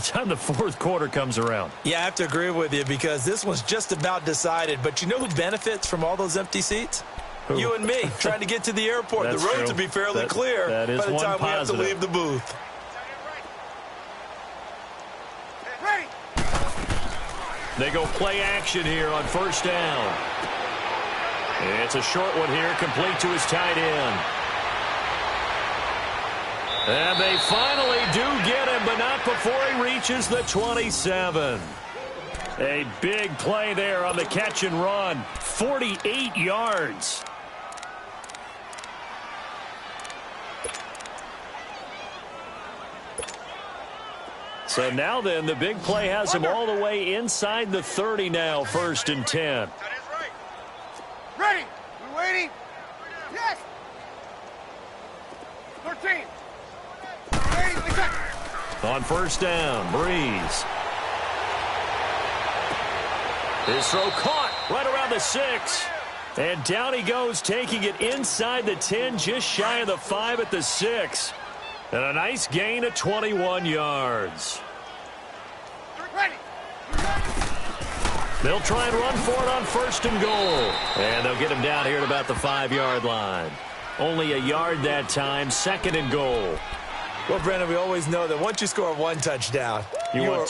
the time the fourth quarter comes around. Yeah, I have to agree with you because this one's just about decided. But you know who benefits from all those empty seats? Who? You and me, trying to get to the airport. The roads will be fairly clear by the time we have to leave the booth. They go play action here on first down. It's a short one here, complete to his tight end. And they finally do get him, but not before he reaches the 27. A big play there on the catch and run. 48 yards. So now then, the big play has him all the way inside the 30 now, 1st and 10. Ready? We waiting? Yes. 13. On first down, Breeze. His throw caught right around the 6. And down he goes, taking it inside the 10, just shy of the 5 at the 6. And a nice gain of 21 yards. They'll try and run for it on 1st and goal. And they'll get him down here at about the 5-yard line. Only a yard that time, 2nd and goal. Well, Brendan, we always know that once you score one touchdown, you're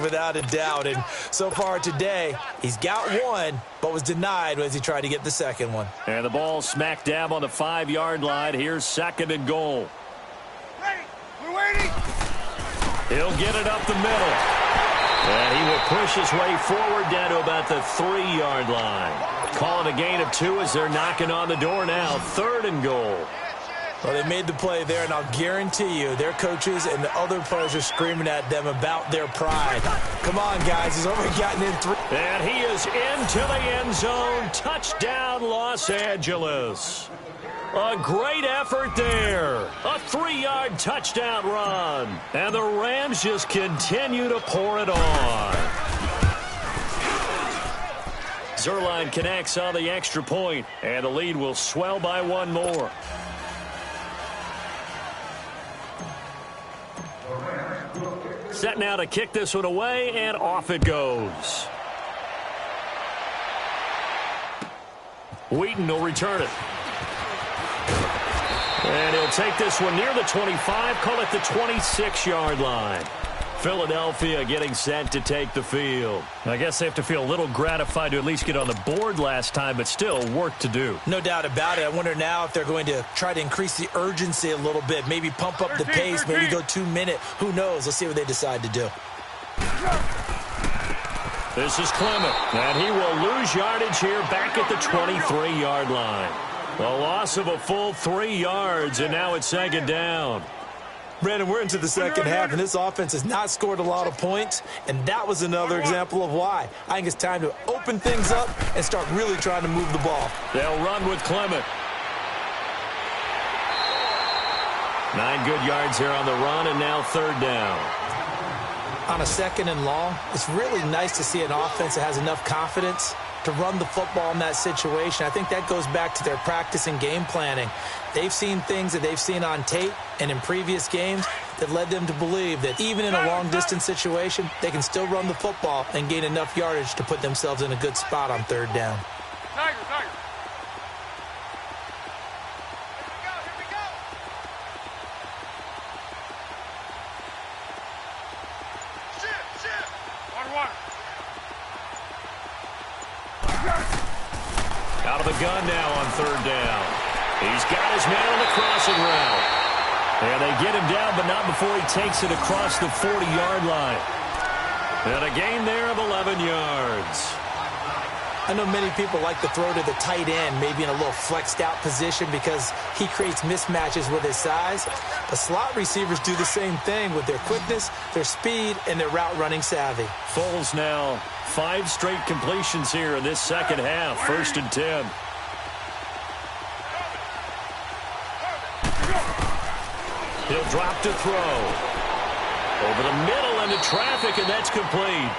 without a doubt. And so far today, he's got one, but was denied as he tried to get the second one. And the ball smack dab on the 5-yard line. Here's 2nd and goal. We're waiting. He'll get it up the middle. And he will push his way forward down to about the 3-yard line. Calling a gain of 2 as they're knocking on the door now. 3rd and goal. Well, they made the play there, and I'll guarantee you their coaches and the other players are screaming at them about their pride. Come on, guys. He's already gotten in 3. And he is into the end zone. Touchdown, Los Angeles. A great effort there. A 3-yard touchdown run. And the Rams just continue to pour it on. Zuerlein connects on the extra point, and the lead will swell by 1 more. Set now to kick this one away, and off it goes. Wheaton will return it. And he'll take this one near the 25, call it the 26-yard line. Philadelphia getting set to take the field. I guess they have to feel a little gratified to at least get on the board last time, but still work to do. No doubt about it. I wonder now if they're going to try to increase the urgency a little bit, maybe pump up the pace, maybe go 2-minute. Who knows? Let's see what they decide to do. This is Clement, and he will lose yardage here back at the 23-yard line. A loss of a full 3 yards, and now it's 2nd down. Brandon, we're into the second half, and this offense has not scored a lot of points, and that was another example of why. I think it's time to open things up and start really trying to move the ball. They'll run with Clement. 9 good yards here on the run, and now 3rd down. On a 2nd and long, it's really nice to see an offense that has enough confidence to run the football in that situation. I think that goes back to their practice and game planning. They've seen things that they've seen on tape and in previous games that led them to believe that even in a long-distance situation, they can still run the football and gain enough yardage to put themselves in a good spot on 3rd down. Tiger. Out of the gun now on 3rd down. He's got his man on the crossing route. And they get him down, but not before he takes it across the 40-yard line. And a gain there of 11 yards. I know many people like to throw to the tight end, maybe in a little flexed out position because he creates mismatches with his size. But slot receivers do the same thing with their quickness, their speed, and their route running savvy. Foles now 5 straight completions here in this second half. 1st and 10. He'll drop to throw. Over the middle into traffic, and that's complete.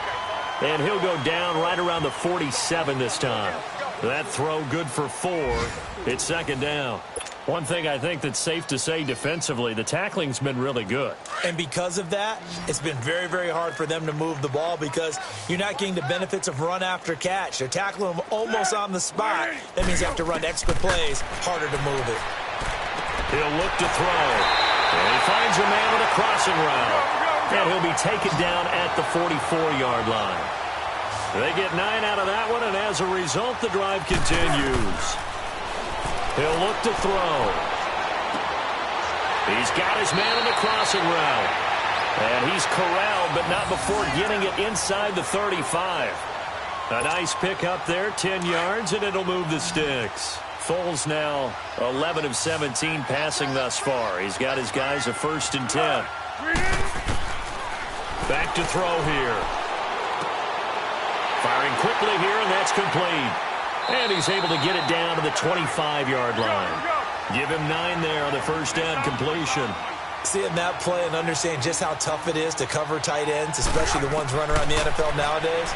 And he'll go down right around the 47 this time. That throw good for 4. It's 2nd down. One thing I think that's safe to say defensively, the tackling's been really good. And because of that, it's been very, very hard for them to move the ball because you're not getting the benefits of run after catch. They're tackling them almost on the spot. That means you have to run extra plays, harder to move it. He'll look to throw. And he finds a man with a crossing route. And he'll be taken down at the 44-yard line. They get 9 out of that one, and as a result, the drive continues. He'll look to throw. He's got his man on the crossing route. And he's corralled, but not before getting it inside the 35. A nice pick up there, 10 yards, and it'll move the sticks. Foles now 11 of 17 passing thus far. He's got his guys a 1st and 10. Back to throw here. Firing quickly here, and that's complete. And he's able to get it down to the 25-yard line. Give him 9 there on the first down completion. Seeing that play and understanding just how tough it is to cover tight ends, especially the ones running around the NFL nowadays,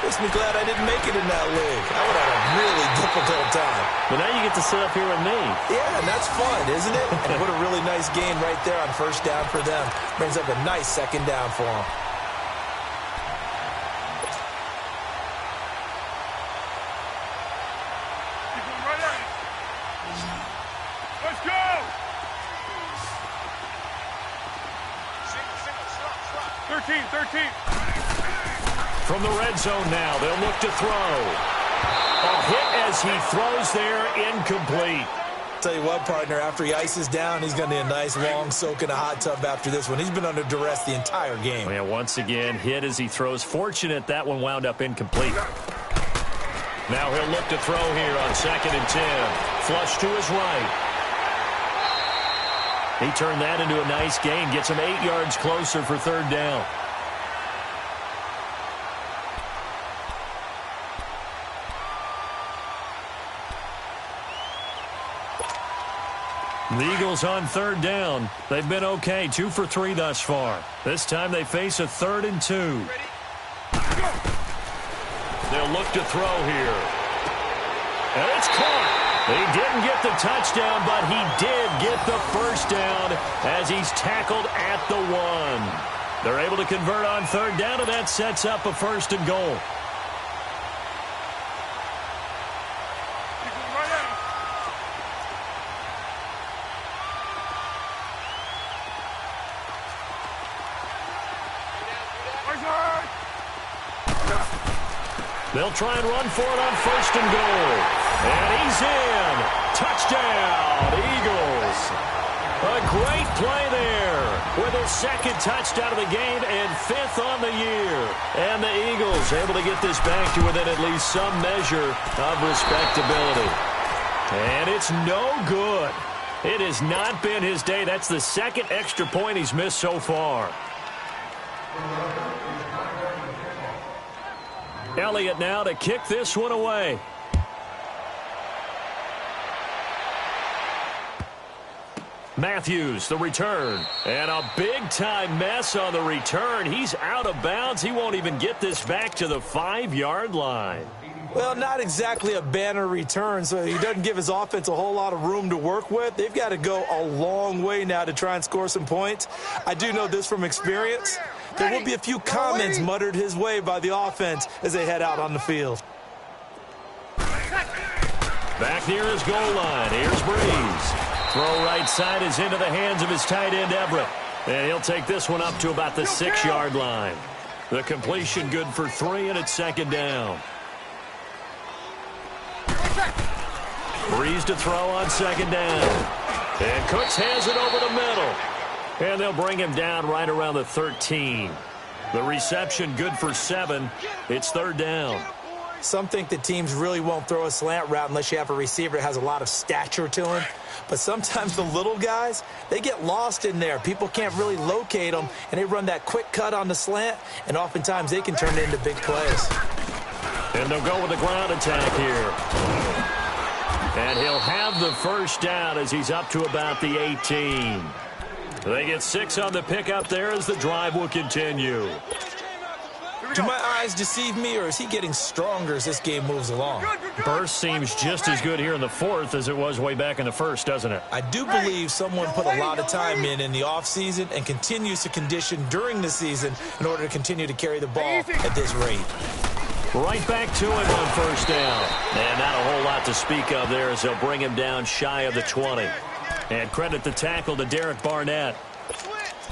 makes me glad I didn't make it in that league. I would have had a really difficult time. But now you get to sit up here with me. Yeah, and that's fun, isn't it? And what a really nice gain right there on first down for them. Brings up a nice second down for them. Let's go! Single, 13. From the red zone now, they'll look to throw. A hit as he throws there, incomplete. Tell you what, partner, after he ices down, he's going to need a nice long soak in a hot tub after this one. He's been under duress the entire game. Yeah, once again, hit as he throws. Fortunate that one wound up incomplete. Now he'll look to throw here on 2nd and 10. Flush to his right. He turned that into a nice gain. Gets him 8 yards closer for 3rd down. The Eagles on 3rd down. They've been okay, 2 for 3 thus far. This time they face a 3rd and 2. They'll look to throw here. And it's caught. He didn't get the touchdown, but he did get the first down as he's tackled at the 1. They're able to convert on 3rd down, and that sets up a 1st and goal. They'll try and run for it on 1st and goal. And he's in. Touchdown, Eagles. A great play there with his 2nd touchdown of the game and 5th on the year. And the Eagles able to get this back to within at least some measure of respectability. And it's no good. It has not been his day. That's the 2nd extra point he's missed so far. Elliott now to kick this one away. Matthews, the return. And a big-time mess on the return. He's out of bounds. He won't even get this back to the 5-yard line. Well, not exactly a banner return, so he doesn't give his offense a whole lot of room to work with. They've got to go a long way now to try and score some points. I do know this from experience. There will be a few comments muttered his way by the offense as they head out on the field. Back near his goal line. Here's Breeze. Throw right side is into the hands of his tight end, Everett. And he'll take this one up to about the 6-yard line. The completion good for 3, and it's 2nd down. Breeze to throw on 2nd down. And Cooks has it over the middle. And they'll bring him down right around the 13. The reception good for 7. It's 3rd down. Some think that teams really won't throw a slant route unless you have a receiver that has a lot of stature to him. But sometimes the little guys, they get lost in there. People can't really locate them, and they run that quick cut on the slant, and oftentimes they can turn it into big plays. And they'll go with the ground attack here. And he'll have the first down as he's up to about the 18. They get 6 on the pickup there as the drive will continue. Do my eyes deceive me, or is he getting stronger as this game moves along? Burst seems just as good here in the fourth as it was way back in the first, doesn't it? I do believe someone put a lot of time in the offseason and continues to condition during the season in order to continue to carry the ball at this rate. Right back to him on first down. And not a whole lot to speak of there as they'll bring him down shy of the 20. And credit the tackle to Derek Barnett.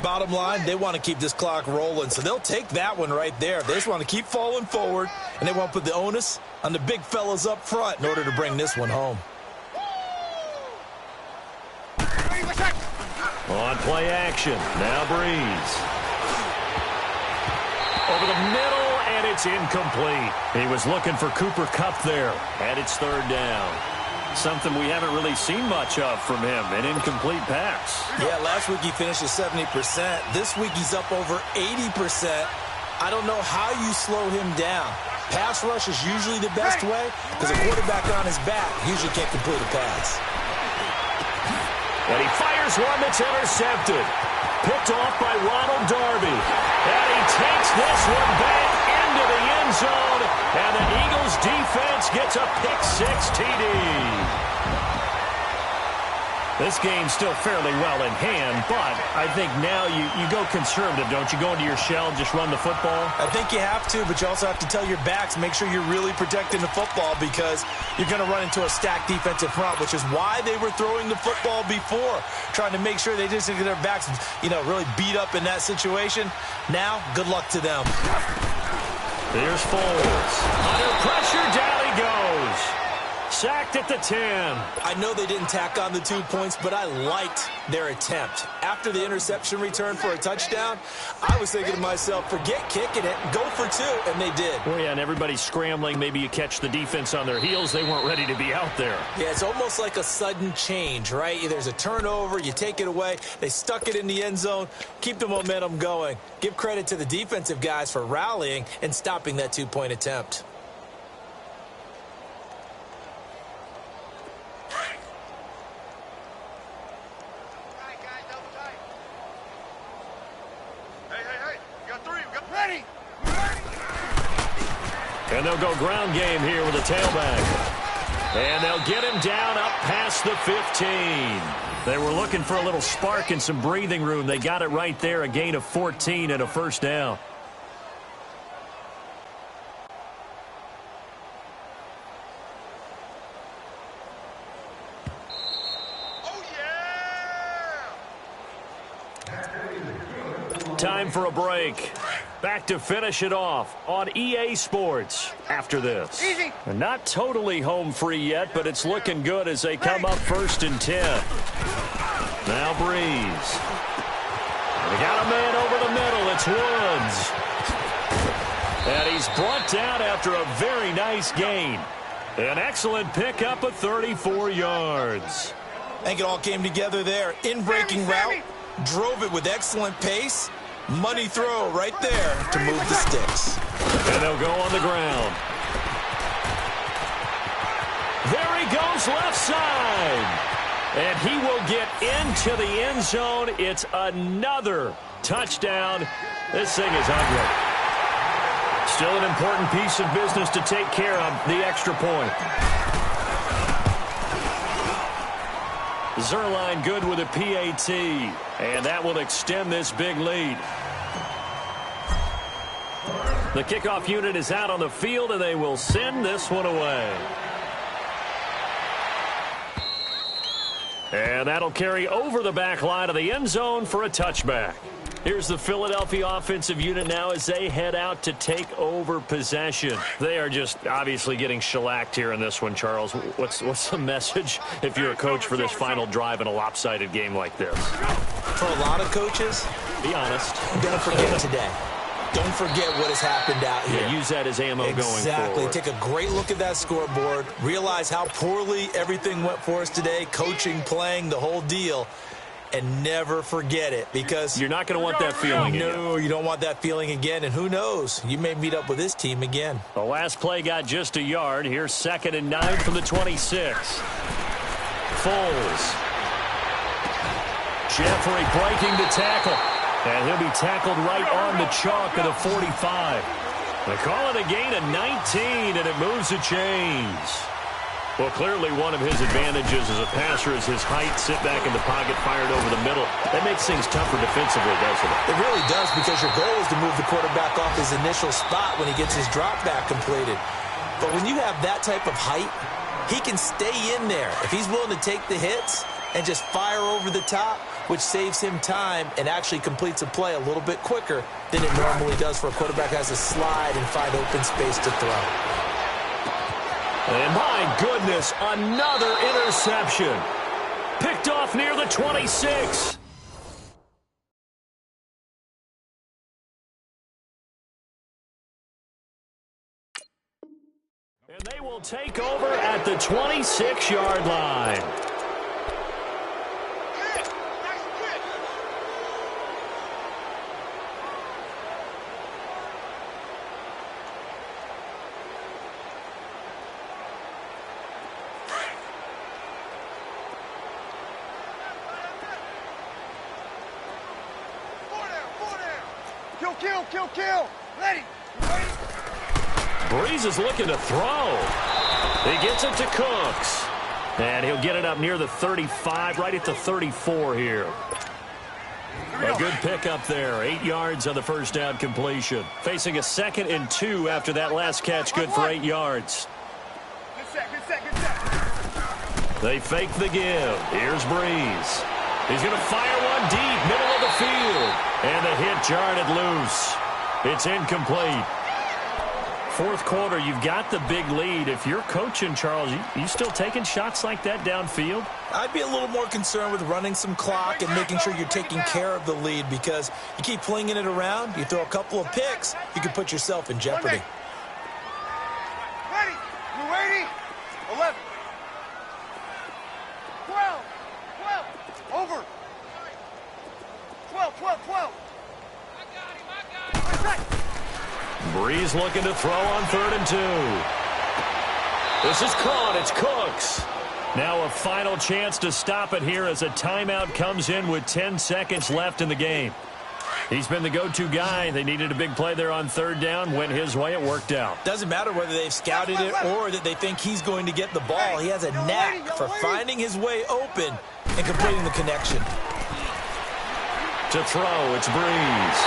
Bottom line, they want to keep this clock rolling, so they'll take that one right there. They just want to keep falling forward, and they want to put the onus on the big fellas up front in order to bring this one home. On play action, now Breeze. Over the middle, and it's incomplete. He was looking for Cooper Kupp there, and it's third down. Something we haven't really seen much of from him, an incomplete pass. Yeah, last week he finished at 70%. This week he's up over 80%. I don't know how you slow him down. Pass rush is usually the best way because a quarterback on his back usually can't complete a pass. And he fires one that's intercepted. Picked off by Ronald Darby. And he takes this one back into the end zone. And the Eagles defense gets a pick-6 TD. This game's still fairly well in hand, but I think now you go conservative, don't you? Go into your shell and just run the football? I think you have to, but you also have to tell your backs, make sure you're really protecting the football because you're going to run into a stacked defensive front, which is why they were throwing the football before, trying to make sure they just get their backs, really beat up in that situation. Now, good luck to them. Here's Foles. Under pressure, down he goes. Sacked at the 10. I know they didn't tack on the 2 points, but I liked their attempt. After the interception return for a touchdown, I was thinking to myself, forget kicking it, go for 2, and they did. Well, yeah, and everybody's scrambling. Maybe you catch the defense on their heels. They weren't ready to be out there. Yeah, it's almost like a sudden change, right? There's a turnover, you take it away. They stuck it in the end zone. Keep the momentum going. Give credit to the defensive guys for rallying and stopping that 2-point attempt. And they'll go ground game here with a tailback. And they'll get him down up past the 15. They were looking for a little spark and some breathing room. They got it right there, a gain of 14 and a first down. Time for a break. Back to finish it off on EA Sports after this. Easy. Not totally home free yet, but it's looking good as they come up 1st and 10. Now Breeze. They got a man over the middle. It's Woods. And he's brought down after a very nice gain. An excellent pickup of 34 yards. I think it all came together there. In-breaking route. Drove it with excellent pace. Money throw right there to move the sticks. And they'll go on the ground. There he goes left side. And he will get into the end zone. It's another touchdown. This thing is ugly. Still an important piece of business to take care of, the extra point. Zerline good with a PAT, and that will extend this big lead. The kickoff unit is out on the field, and they will send this one away. And that'll carry over the back line of the end zone for a touchback. Here's the Philadelphia offensive unit now as they head out to take over possession. They are just obviously getting shellacked here in this one, Charles. What's the message if you're a coach for this final drive in a lopsided game like this? For a lot of coaches, be honest. Don't forget today. Don't forget what has happened out here. Yeah, use that as ammo going forward. Exactly. Take a great look at that scoreboard. Realize how poorly everything went for us today. Coaching, playing, the whole deal. And never forget it, because you're not going to want that feeling again. No, you don't want that feeling again. And who knows? You may meet up with this team again. The last play got just a yard. Here's 2nd and 9 from the 26. Foles. Jeffrey breaking the tackle. And he'll be tackled right on the chalk of the 45. They call it a gain of 19, and it moves the chains. Well, clearly one of his advantages as a passer is his height, sit back in the pocket, fired over the middle. That makes things tougher defensively, doesn't it? It really does, because your goal is to move the quarterback off his initial spot when he gets his drop back completed. But when you have that type of height, he can stay in there if he's willing to take the hits and just fire over the top, which saves him time and actually completes a play a little bit quicker than it normally does for a quarterback who has to slide and find open space to throw. And my goodness, another interception. Picked off near the 26. And they will take over at the 26-yard line. Kill. Ready. Breeze is looking to throw. He gets it to Cooks. And he'll get it up near the 35, right at the 34 here. A good pickup there. 8 yards on the first down completion. Facing a 2nd and 2 after that last catch. Good for 8 yards. Good set. They fake the give. Here's Breeze. He's going to fire one deep, middle of the field. And the hit jarred it loose. It's incomplete. Fourth quarter, you've got the big lead. If you're coaching, Charles, you still taking shots like that downfield? I'd be a little more concerned with running some clock and making sure you're taking care of the lead, because you keep flinging it around, you throw a couple of picks, you can put yourself in jeopardy. Ready. You ready? 11. 12. Over. 12. Breeze looking to throw on 3rd and 2. This is caught. It's Cooks. Now a final chance to stop it here as a timeout comes in with 10 seconds left in the game. He's been the go-to guy. They needed a big play there on 3rd down. Went his way. It worked out. Doesn't matter whether they've scouted it or that they think he's going to get the ball. He has a knack for finding his way open and completing the connection. To throw, it's Breeze.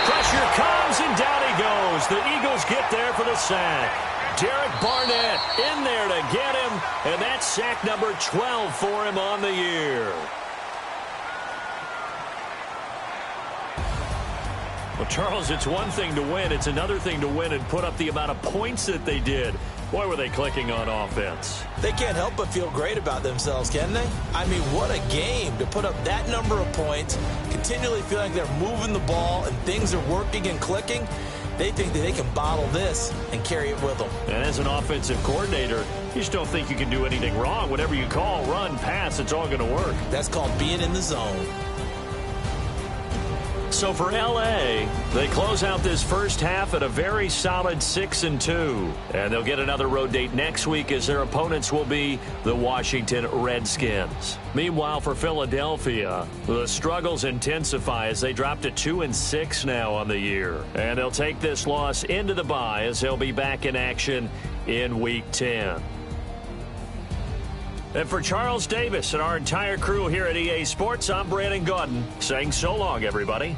Pressure comes, and down he goes. The Eagles get there for the sack. Derek Barnett in there to get him, and that's sack number 12 for him on the year. Well, Charles, it's one thing to win. It's another thing to win and put up the amount of points that they did. Boy, were they clicking on offense. They can't help but feel great about themselves, can they? I mean, what a game to put up that number of points, continually feeling like they're moving the ball and things are working and clicking. They think that they can bottle this and carry it with them. And as an offensive coordinator, you just don't think you can do anything wrong. Whatever you call, run, pass, it's all going to work. That's called being in the zone. So for L.A., they close out this first half at a very solid 6-2. And they'll get another road date next week as their opponents will be the Washington Redskins. Meanwhile, for Philadelphia, the struggles intensify as they drop to 2-6 now on the year. And they'll take this loss into the bye as they'll be back in action in Week 10. And for Charles Davis and our entire crew here at EA Sports, I'm Brandon Gaudin saying so long, everybody.